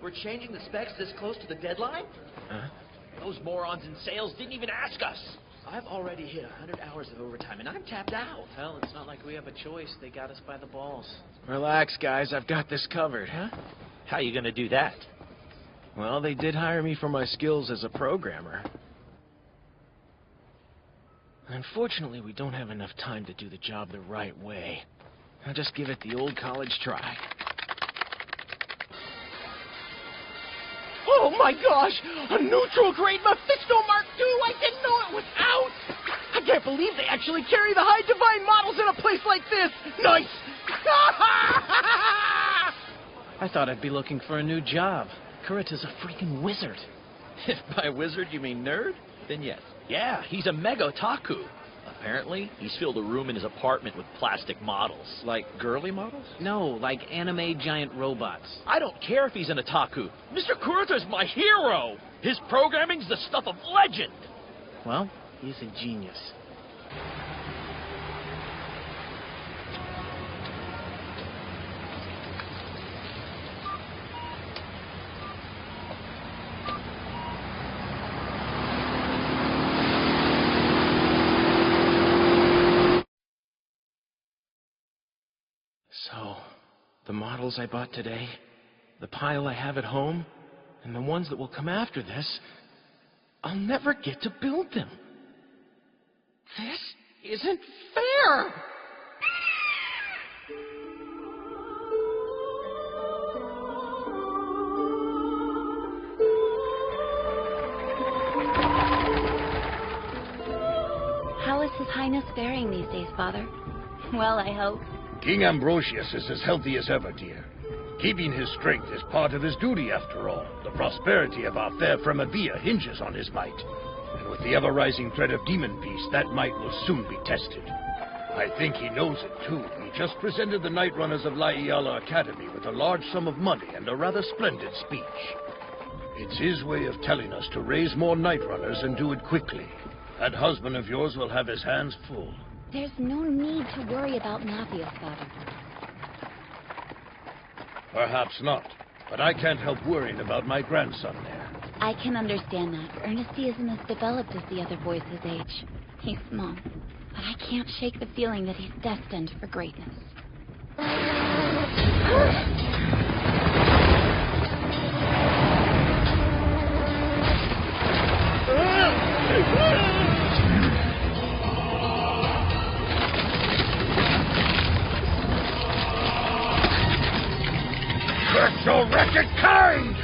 We're changing the specs this close to the deadline? Huh? Those morons in sales didn't even ask us. I've already hit 100 hours of overtime, and I'm tapped out. Hell, it's not like we have a choice. They got us by the balls. Relax, guys. I've got this covered. Huh? How you gonna do that? Well, they did hire me for my skills as a programmer. Unfortunately, we don't have enough time to do the job the right way. I'll just give it the old college try. Oh my gosh! A neutral grade Mephisto Mark II! I didn't know it was out! I can't believe they actually carry the High Divine models in a place like this! Nice! I thought I'd be looking for a new job. Kurita's a freaking wizard. If by wizard you mean nerd, then yes. Yeah, he's a mega otaku. Apparently, he's filled a room in his apartment with plastic models. Like girly models? No, like anime giant robots. I don't care if he's an otaku. Mr. Kurita's my hero! His programming's the stuff of legend! Well, he's a genius. So, the models I bought today, the pile I have at home, and the ones that will come after this, I'll never get to build them. This isn't fair! How is His Highness faring these days, Father? Well, I hope. King Ambrosius is as healthy as ever, dear. Keeping his strength is part of his duty, after all. The prosperity of our fair Fremavia hinges on his might. And with the ever-rising threat of Demon Beast, that might will soon be tested. I think he knows it, too. He just presented the Night Runners of La Iala Academy with a large sum of money and a rather splendid speech. It's his way of telling us to raise more Night Runners and do it quickly. That husband of yours will have his hands full. There's no need to worry about Mathias, Father. Perhaps not, but I can't help worrying about my grandson there. I can understand that. Ernesty isn't as developed as the other boys his age. He's small, but I can't shake the feeling that he's destined for greatness. Curse your wretched kind!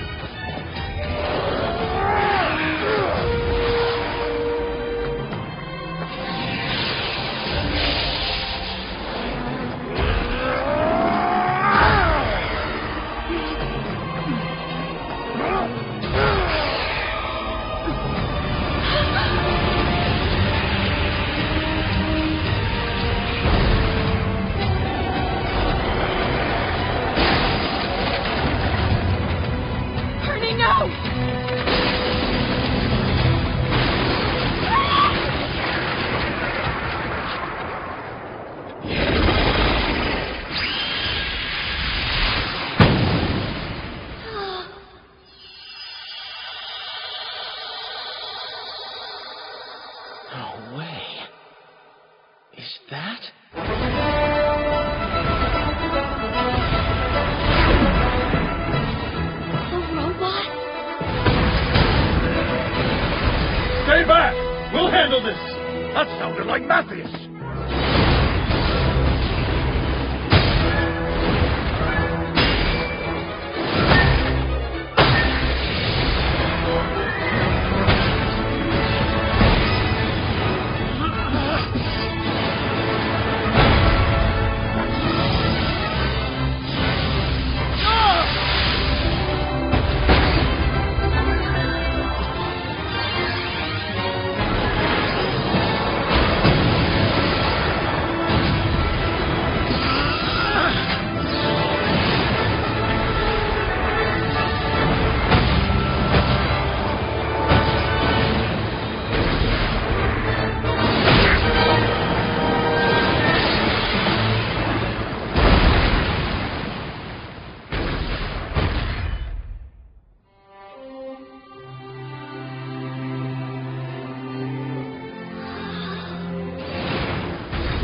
No way. Is that? The robot? Stay back! We'll handle this! That sounded like Mathias!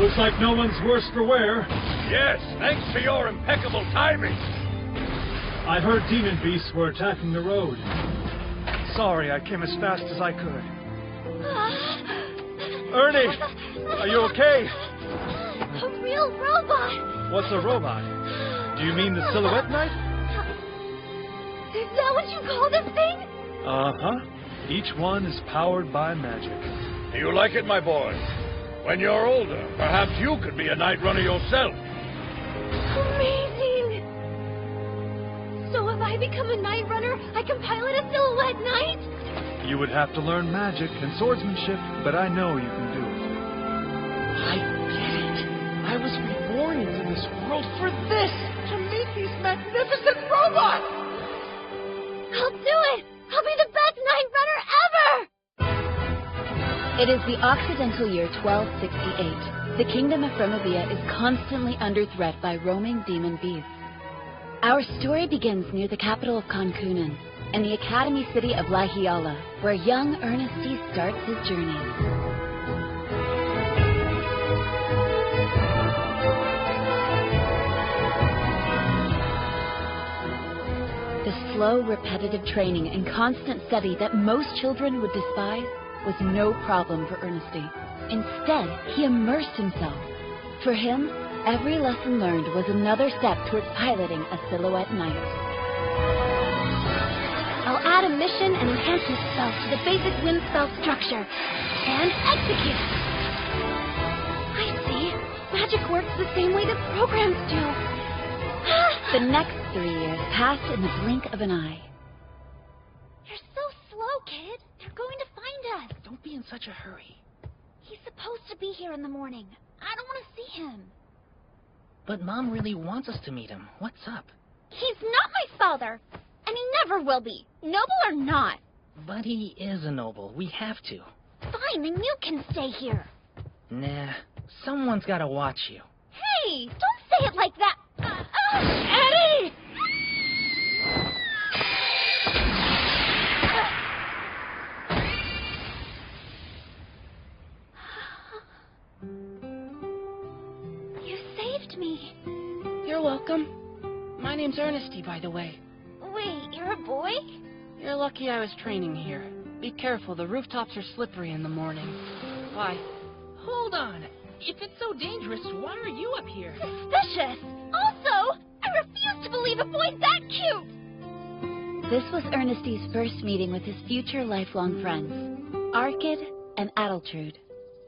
Looks like no one's worse for wear. Yes, thanks to your impeccable timing. I heard demon beasts were attacking the road. Sorry, I came as fast as I could. Ernie, are you okay? A real robot! What's a robot? Do you mean the Silhouette Knight? Is that what you call this thing? Uh-huh. Each one is powered by magic. Do you like it, my boy? When you're older, perhaps you could be a Night Runner yourself. Amazing! So if I become a Night Runner, I can pilot a Silhouette Knight? You would have to learn magic and swordsmanship, but I know you can do it. I get it. I was reborn into this world for this, to meet these magnificent robots! I'll do it! I'll be the best Night Runner ever! It is the Occidental year 1268. The kingdom of Fremavia is constantly under threat by roaming demon beasts. Our story begins near the capital of Concunan, and the academy city of Lahiala, where young Ernesty starts his journey. The slow, repetitive training and constant study that most children would despise was no problem for Ernesty. Instead, he immersed himself. For him, every lesson learned was another step towards piloting a Silhouette Knight. I'll add a mission and enhancement spell to the basic wind spell structure. And execute! I see. Magic works the same way that programs do. The next 3 years passed in the blink of an eye. You're so slow, kid. They're going to find us. Don't be in such a hurry. He's supposed to be here in the morning. I don't want to see him. But Mom really wants us to meet him. What's up? He's not my father. And he never will be. Noble or not. But he is a noble. We have to. Fine, then you can stay here. Nah, someone's gotta watch you. Hey, don't say it like that. Eddie! You saved me. You're welcome. My name's Ernesty, by the way. Wait, you're a boy? You're lucky I was training here. Be careful, the rooftops are slippery in the morning. Why? Hold on. If it's so dangerous, why are you up here? Suspicious! Also, I refuse to believe a boy's that cute! This was Ernesty's first meeting with his future lifelong friends, Arkid and Adultrude.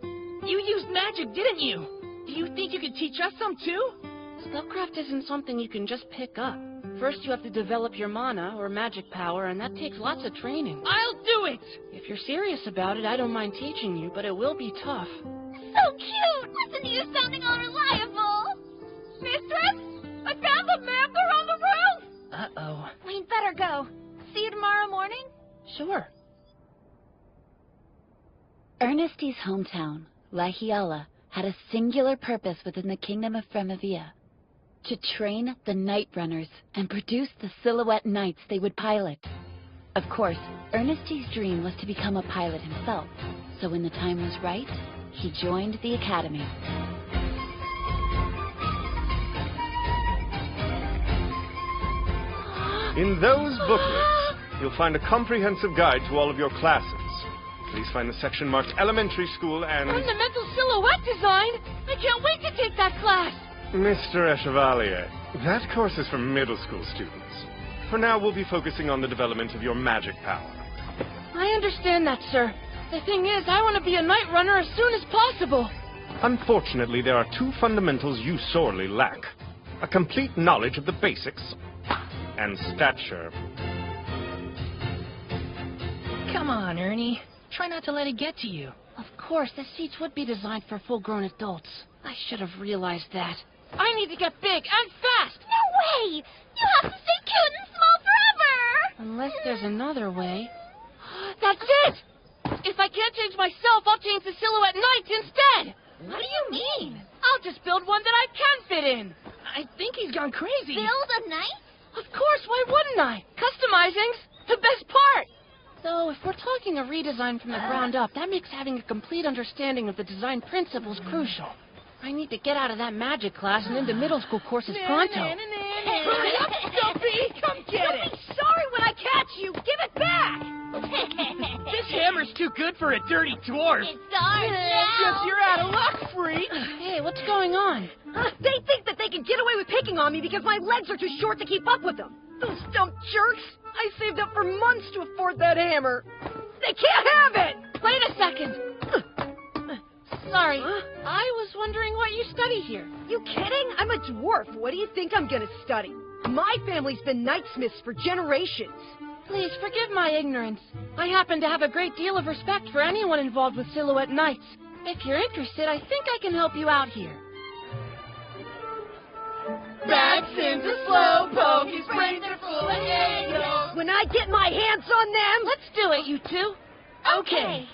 You used magic, didn't you? Do you think you could teach us some too? Spellcraft isn't something you can just pick up. First you have to develop your mana, or magic power, and that takes lots of training. I'll do it! If you're serious about it, I don't mind teaching you, but it will be tough. So cute! Listen to you sounding all reliable! Mistress? I found the member on the roof! Uh-oh. We'd better go. See you tomorrow morning? Sure. Ernesty's hometown, Lahiala, had a singular purpose within the kingdom of Fremavia: to train the Night Runners and produce the Silhouette Knights they would pilot. Of course, Ernesty's dream was to become a pilot himself, so when the time was right, he joined the academy. In those booklets, you'll find a comprehensive guide to all of your classes. Please find the section marked Elementary School and... Fundamental Silhouette Design! I can't wait to take that class! Mr. Echevalier, that course is for middle school students. For now, we'll be focusing on the development of your magic power. I understand that, sir. The thing is, I want to be a Night Runner as soon as possible. Unfortunately, there are two fundamentals you sorely lack: a complete knowledge of the basics and stature. Come on, Ernie. Try not to let it get to you. Of course, the seats would be designed for full-grown adults. I should have realized that. I need to get big and fast! No way! You have to stay cute and small forever! Unless there's another way. That's it! If I can't change myself, I'll change the Silhouette Knights instead! What do you mean? I'll just build one that I can fit in! I think he's gone crazy. Build a knight? Of course, why wouldn't I? Customizing's the best part! Though, if we're talking a redesign from the ground up, that makes having a complete understanding of the design principles crucial. I need to get out of that magic class and into middle school courses pronto. Hurry up, Stumpy! Come get it! Sorry when I catch you. Give it back. This hammer's too good for a dirty dwarf. It's ours now. Guess you're out of luck, freak. Hey, what's going on? They think that they can get away with picking on me because my legs are too short to keep up with them. Those dumb jerks! I saved up for months to afford that hammer. They can't have it! Wait a second. Sorry, I was wondering what you study here. You kidding? I'm a dwarf. What do you think I'm gonna study? My family's been knightsmiths for generations. Please forgive my ignorance. I happen to have a great deal of respect for anyone involved with Silhouette Knights. If you're interested, I think I can help you out here. Vaccines are slow pokies, brains are full of egg yolks. When I get my hands on them... Let's do it, you two. Okay.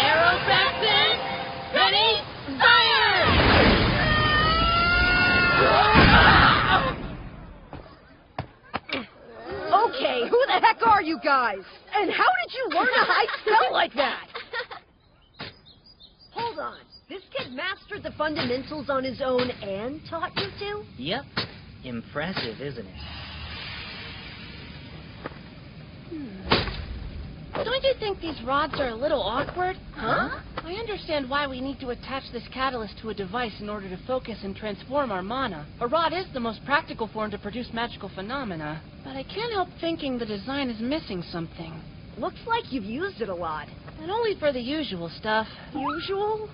Arrow vaccine, ready, fire! Okay, who the heck are you guys? And how did you learn a high spell like that? Hold on. This kid mastered the fundamentals on his own and taught you to? Yep. Impressive, isn't it? Don't you think these rods are a little awkward? Huh? I understand why we need to attach this catalyst to a device in order to focus and transform our mana. A rod is the most practical form to produce magical phenomena, but I can't help thinking the design is missing something. Looks like you've used it a lot. And only for the usual stuff. Usual?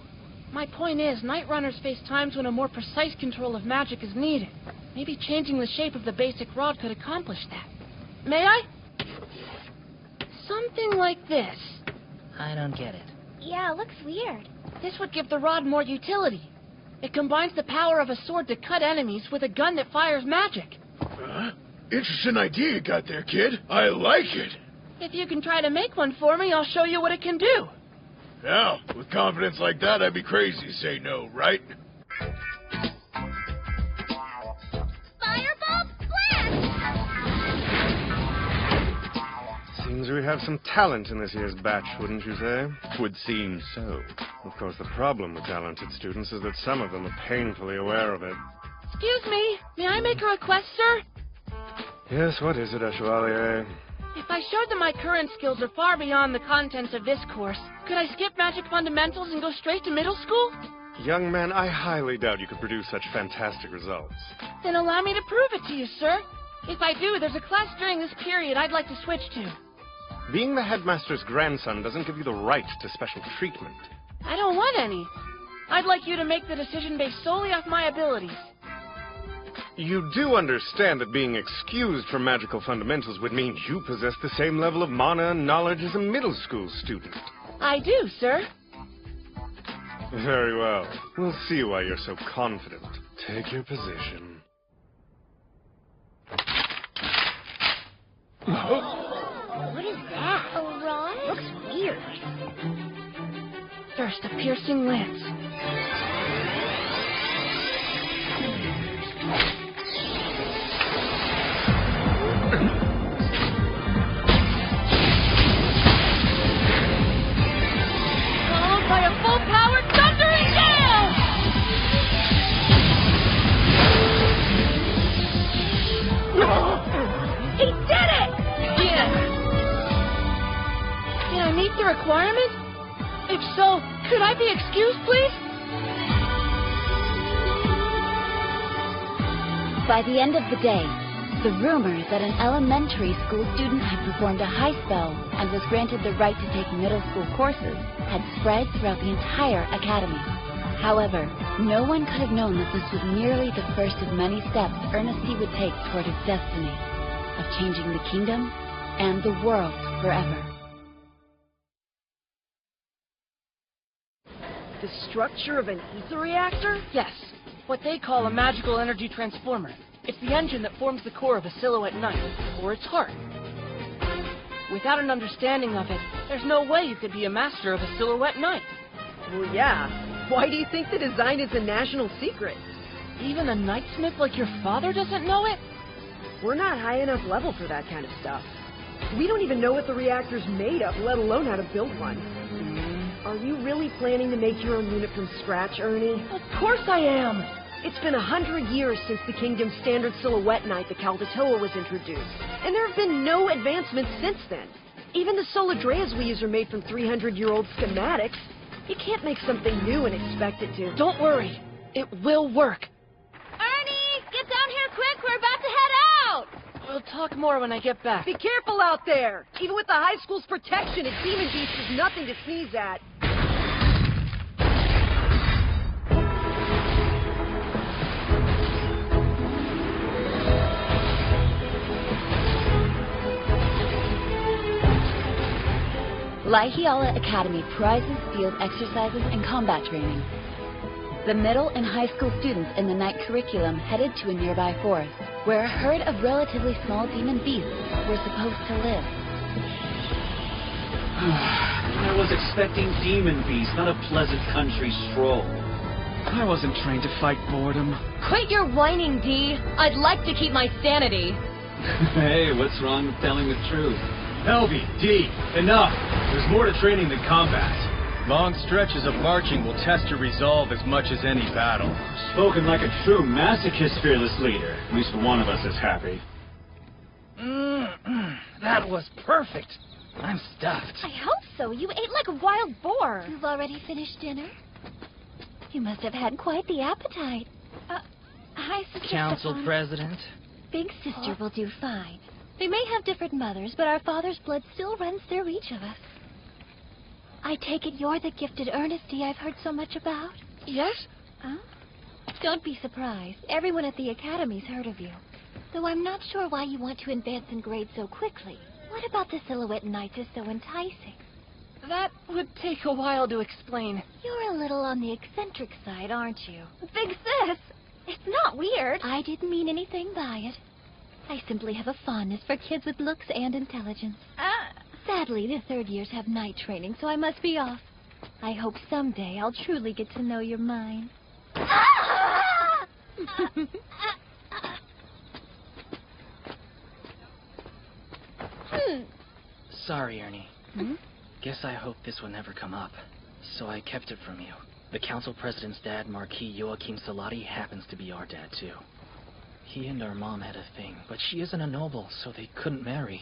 My point is, Night Runners face times when a more precise control of magic is needed. Maybe changing the shape of the basic rod could accomplish that. May I? Something like this. I don't get it. Yeah, looks weird. This would give the rod more utility. It combines the power of a sword to cut enemies with a gun that fires magic. Interesting idea you got there, kid. I like it. If you can try to make one for me, I'll show you what it can do. Now, with confidence like that, I'd be crazy to say no, right? Fireball blast! Seems we have some talent in this year's batch, wouldn't you say? Would seem so. Of course, the problem with talented students is that some of them are painfully aware of it. Excuse me, may I make a request, sir? Yes, what is it, Chevalier? If I showed them my current skills are far beyond the contents of this course, could I skip Magic Fundamentals and go straight to middle school? Young man, I highly doubt you could produce such fantastic results. Then allow me to prove it to you, sir. If I do, there's a class during this period I'd like to switch to. Being the headmaster's grandson doesn't give you the right to special treatment. I don't want any. I'd like you to make the decision based solely off my abilities. You do understand that being excused from magical fundamentals would mean you possess the same level of mana and knowledge as a middle school student. I do, sir. Very well. We'll see why you're so confident. Take your position. What is that? A rod? Looks weird. First, a piercing lance. Followed by a full-powered thundering gale! He did it! Yeah. Did I meet the requirement? If so, could I be excused, please? By the end of the day, the rumor that an elementary school student had performed a high spell and was granted the right to take middle school courses had spread throughout the entire academy. However, no one could have known that this was merely the first of many steps Ernest would take toward his destiny of changing the kingdom and the world forever. The structure of an ether reactor? Yes, what they call a magical energy transformer. It's the engine that forms the core of a Silhouette Knight, or its heart. Without an understanding of it, there's no way you could be a master of a Silhouette Knight. Well, yeah. Why do you think the design is a national secret? Even a knightsmith like your father doesn't know it? We're not high enough level for that kind of stuff. We don't even know what the reactor's made of, let alone how to build one. Are you really planning to make your own unit from scratch, Ernie? Of course I am! It's been 100 years since the Kingdom's standard silhouette knight, the Kaldatoa, was introduced. And there have been no advancements since then. Even the Solidreas we use are made from 300-year-old schematics. You can't make something new and expect it to. Don't worry. It will work. Ernie, get down here quick. We're about to head out. We'll talk more when I get back. Be careful out there. Even with the high school's protection, a demon beast is nothing to sneeze at. Laihiala Academy prizes field exercises and combat training. The middle and high school students in the night curriculum headed to a nearby forest, where a herd of relatively small demon beasts were supposed to live. I was expecting demon beasts, not a pleasant country stroll. I wasn't trained to fight boredom. Quit your whining, Dee. I'd like to keep my sanity. Hey, what's wrong with telling the truth? Elvie, D, enough. There's more to training than combat. Long stretches of marching will test your resolve as much as any battle. Spoken like a true masochist, fearless leader. At least one of us is happy. That was perfect. I'm stuffed. I hope so. You ate like a wild boar. You've already finished dinner? You must have had quite the appetite. Hi, Sister Council Stefan. President. Big sister will do fine. They may have different mothers, but our father's blood still runs through each of us. I take it you're the gifted Ernesty I've heard so much about? Yes? Huh? Don't be surprised. Everyone at the Academy's heard of you. Though I'm not sure why you want to advance in grades so quickly. What about the Silhouette Knights is so enticing? That would take a while to explain. You're a little on the eccentric side, aren't you? Big Sis, it's not weird. I didn't mean anything by it. I simply have a fondness for kids with looks and intelligence. Sadly, the third years have night training, so I must be off. I hope someday I'll truly get to know your mind. Sorry, Ernie. Hmm? Guess I hoped this would never come up, so I kept it from you. The council president's dad, Marquis Joachim Salati, happens to be our dad, too. He and our mom had a thing, but she isn't a noble, so they couldn't marry.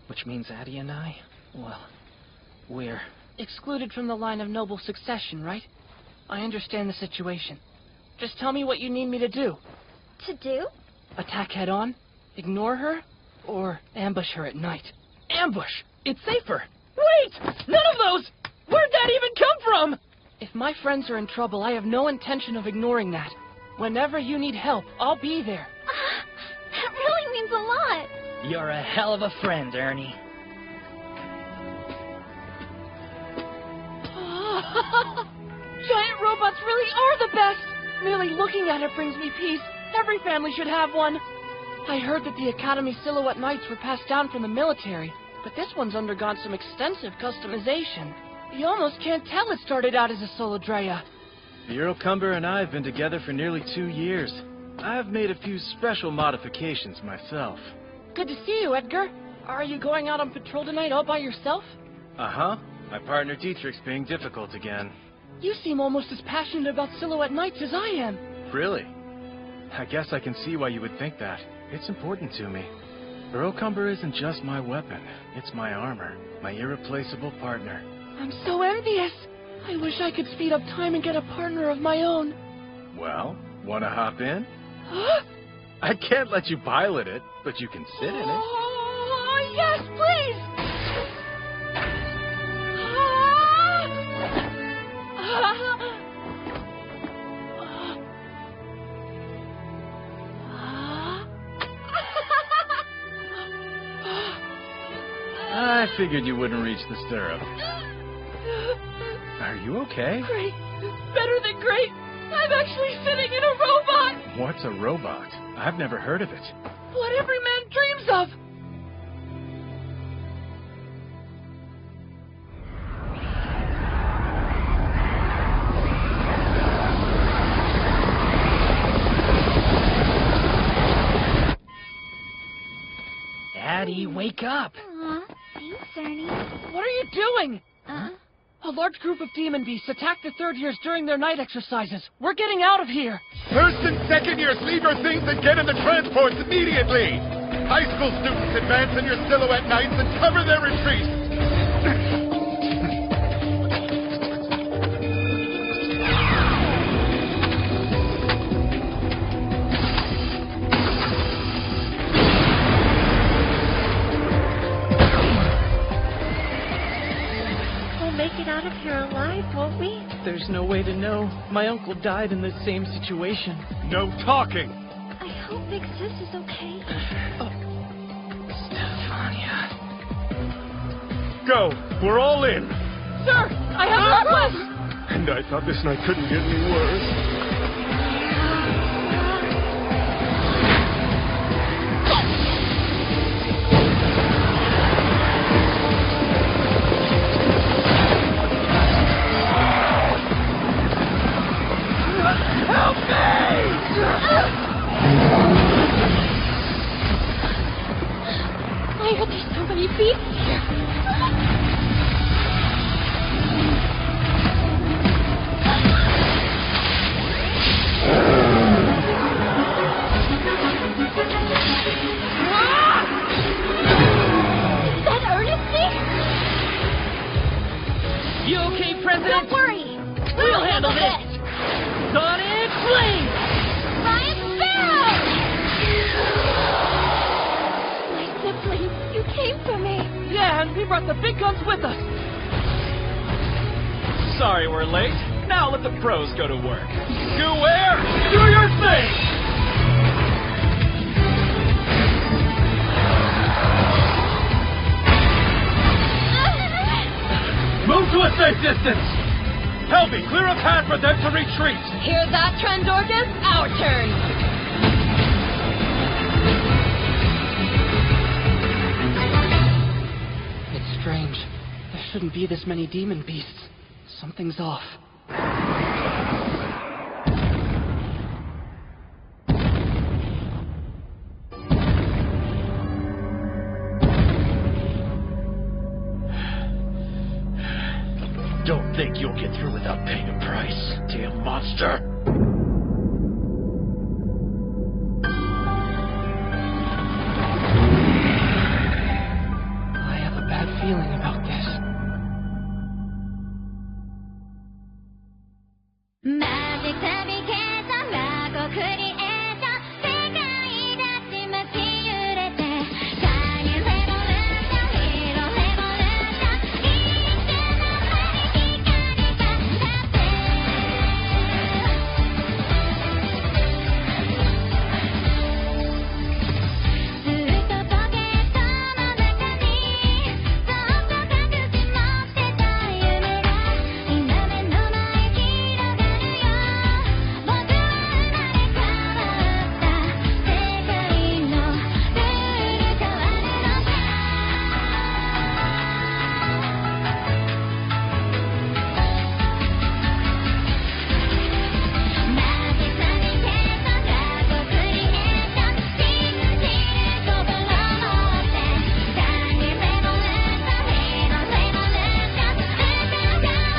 Which means Addie and I, well, we're... excluded from the line of noble succession, right? I understand the situation. Just tell me what you need me to do. To do? Attack head on? Ignore her? Or ambush her at night? Ambush! It's safer! Wait! None of those! Where'd that even come from? If my friends are in trouble, I have no intention of ignoring that. Whenever you need help, I'll be there. That really means a lot. You're a hell of a friend, Ernie. Giant robots really are the best! Merely looking at it brings me peace. Every family should have one. I heard that the Academy Silhouette Knights were passed down from the military, but this one's undergone some extensive customization. You almost can't tell it started out as a Solidrea. The Eurocumber and I have been together for nearly 2 years. I've made a few special modifications myself. Good to see you, Edgar. Are you going out on patrol tonight all by yourself? Uh-huh. My partner Dietrich's being difficult again. You seem almost as passionate about Silhouette Knights as I am. Really? I guess I can see why you would think that. It's important to me. Eurocumber isn't just my weapon. It's my armor, my irreplaceable partner. I'm so envious. I wish I could speed up time and get a partner of my own. Well, wanna hop in? Huh? I can't let you pilot it, but you can sit in it. Oh, yes, please! I figured you wouldn't reach the stirrup. Are you okay? Great. Better than great. I'm actually sitting in a robot. What's a robot? I've never heard of it. What every man dreams of. Addie, wake up! Aw, thanks, Ernie. What are you doing? A large group of demon beasts attacked the third years during their night exercises. We're getting out of here. First and second years, leave your things and get in the transports immediately. High school students, advance in your silhouette nights and cover their retreat. Out of here alive, won't we? There's no way to know. My uncle died in the same situation. No talking! I hope Big Sis is okay. Stefania. Go! We're all in! Sir, I have a request! And I thought this night couldn't get any worse. I heard there's so many beasts here. Is that Ernestine? You okay, President? Don't worry. We'll handle this. Sonic Flame! Ryan Sparrow! My siblings, you came for me. Yeah, and we brought the big guns with us. Sorry we're late. Now let the pros go to work. Square, do your thing! Move to a safe distance! Helby, clear a path for them to retreat! Hear that, Trandorgus? Our turn! It's strange. There shouldn't be this many demon beasts. Something's off. Don't think you'll get through without paying a price, damn monster. I have a bad feeling about this. Magic Fabricator ラゴクリエイター世界立ち向き揺れてタイムレボリューションヒーローレボリューション一瞬の間に光が立ってずっとポケットの中にそっと隠し持ってた夢が今目の前広がるよ僕は生まれ変わった世界のルール変わるのさマジサビテートラゴクリエイター信じる心を持ってタイムレボリューションヒーローレボリューション歌う変わ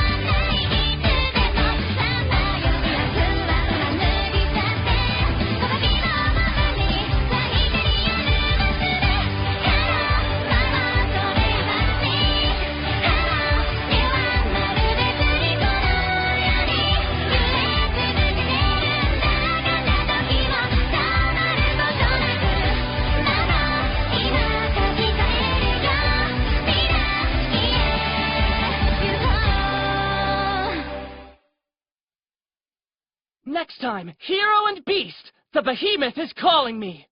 らないいつでもさまよいや不安は脱ぎ去って時のままに最後にやる忘れハローママそれはしハローにはまるで釣り子のように揺れ続けてるんだがな時も止まることなくママ今書き換えるよ未来へ行こう Next time, Hero and Beast! The behemoth is calling me!